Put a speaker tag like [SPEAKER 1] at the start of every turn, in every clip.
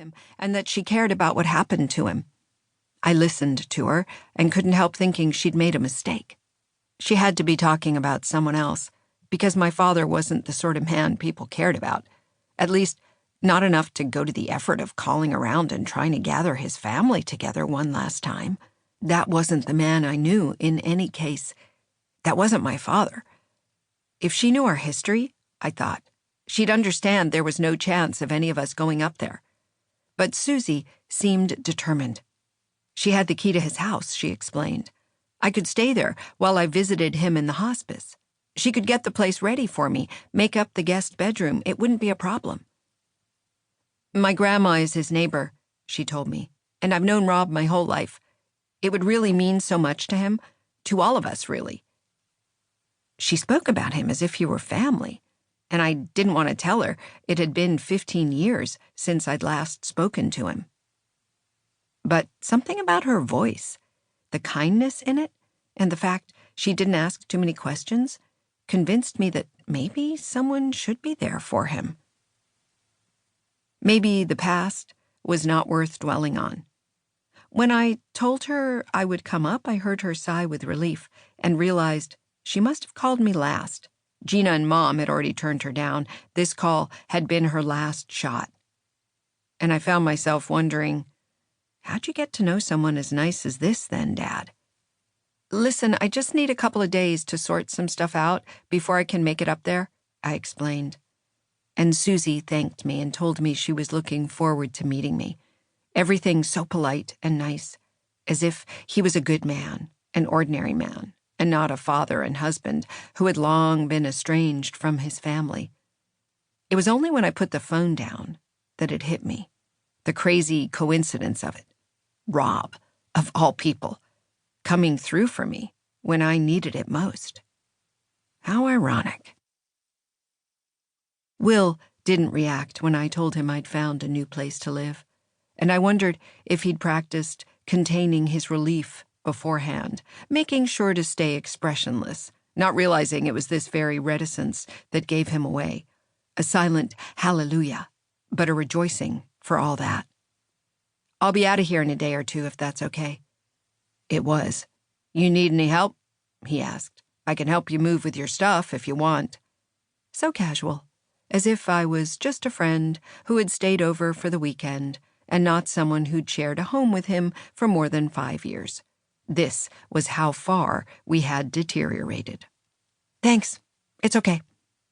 [SPEAKER 1] him and that she cared about what happened to him. I listened to her and couldn't help thinking she'd made a mistake. She had to be talking about someone else, because my father wasn't the sort of man people cared about. At least, not enough to go to the effort of calling around and trying to gather his family together one last time. That wasn't the man I knew in any case. That wasn't my father. If she knew our history, I thought, she'd understand there was no chance of any of us going up there. But Susie seemed determined. She had the key to his house, she explained. I could stay there while I visited him in the hospice. She could get the place ready for me, make up the guest bedroom. It wouldn't be a problem. My grandma is his neighbor, she told me, and I've known Rob my whole life. It would really mean so much to him, to all of us, really. She spoke about him as if he were family, and I didn't want to tell her it had been 15 years since I'd last spoken to him. But something about her voice, the kindness in it, and the fact she didn't ask too many questions, convinced me that maybe someone should be there for him. Maybe the past was not worth dwelling on. When I told her I would come up, I heard her sigh with relief and realized she must have called me last. Gina and Mom had already turned her down. This call had been her last shot. And I found myself wondering, how'd you get to know someone as nice as this then, Dad? Listen, I just need a couple of days to sort some stuff out before I can make it up there, I explained. And Susie thanked me and told me she was looking forward to meeting me. Everything so polite and nice, as if he was a good man, an ordinary man, and not a father and husband who had long been estranged from his family. It was only when I put the phone down that it hit me, the crazy coincidence of it. Rob, of all people, coming through for me when I needed it most. How ironic. Will didn't react when I told him I'd found a new place to live, and I wondered if he'd practiced containing his relief beforehand, making sure to stay expressionless, not realizing it was this very reticence that gave him away. A silent hallelujah, but a rejoicing for all that. I'll be out of here in a day or two if that's okay. It was. You need any help? He asked. I can help you move with your stuff if you want. So casual, as if I was just a friend who had stayed over for the weekend and not someone who'd shared a home with him for more than 5 years. This was how far we had deteriorated. Thanks. It's okay,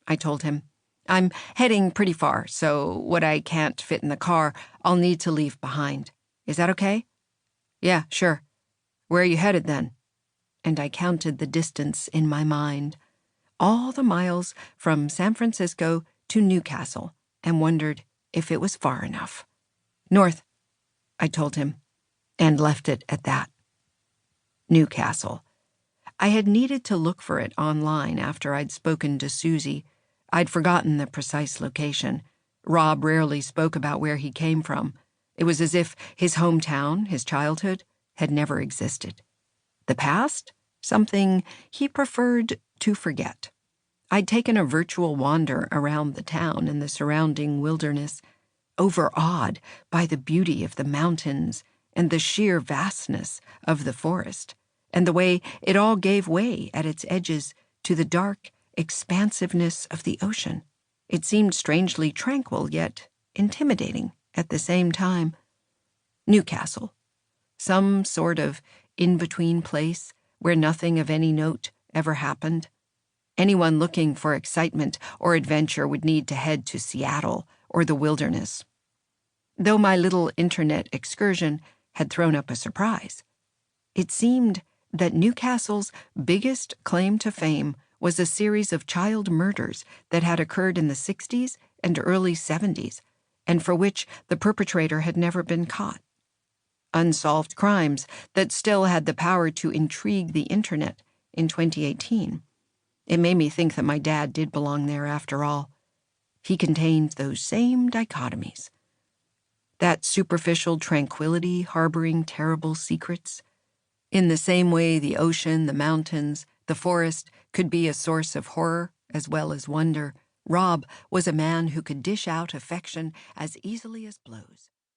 [SPEAKER 1] I told him. I'm heading pretty far, so what I can't fit in the car, I'll need to leave behind. Is that okay? Yeah, sure. Where are you headed then? And I counted the distance in my mind, all the miles from San Francisco to Newcastle, and wondered if it was far enough. North, I told him, and left it at that. Newcastle. I had needed to look for it online after I'd spoken to Susie. I'd forgotten the precise location. Rob rarely spoke about where he came from. It was as if his hometown, his childhood, had never existed. The past? Something he preferred to forget. I'd taken a virtual wander around the town and the surrounding wilderness, overawed by the beauty of the mountains and the sheer vastness of the forest, and the way it all gave way at its edges to the dark expansiveness of the ocean. It seemed strangely tranquil, yet intimidating at the same time. Newcastle. Some sort of in-between place where nothing of any note ever happened. Anyone looking for excitement or adventure would need to head to Seattle or the wilderness. Though my little internet excursion had thrown up a surprise, it seemed that Newcastle's biggest claim to fame was a series of child murders that had occurred in the 60s and early 70s, and for which the perpetrator had never been caught. Unsolved crimes that still had the power to intrigue the internet in 2018. It made me think that my dad did belong there after all. He contained those same dichotomies. That superficial tranquility harboring terrible secrets. In the same way the ocean, the mountains, the forest could be a source of horror as well as wonder, Rob was a man who could dish out affection as easily as blows.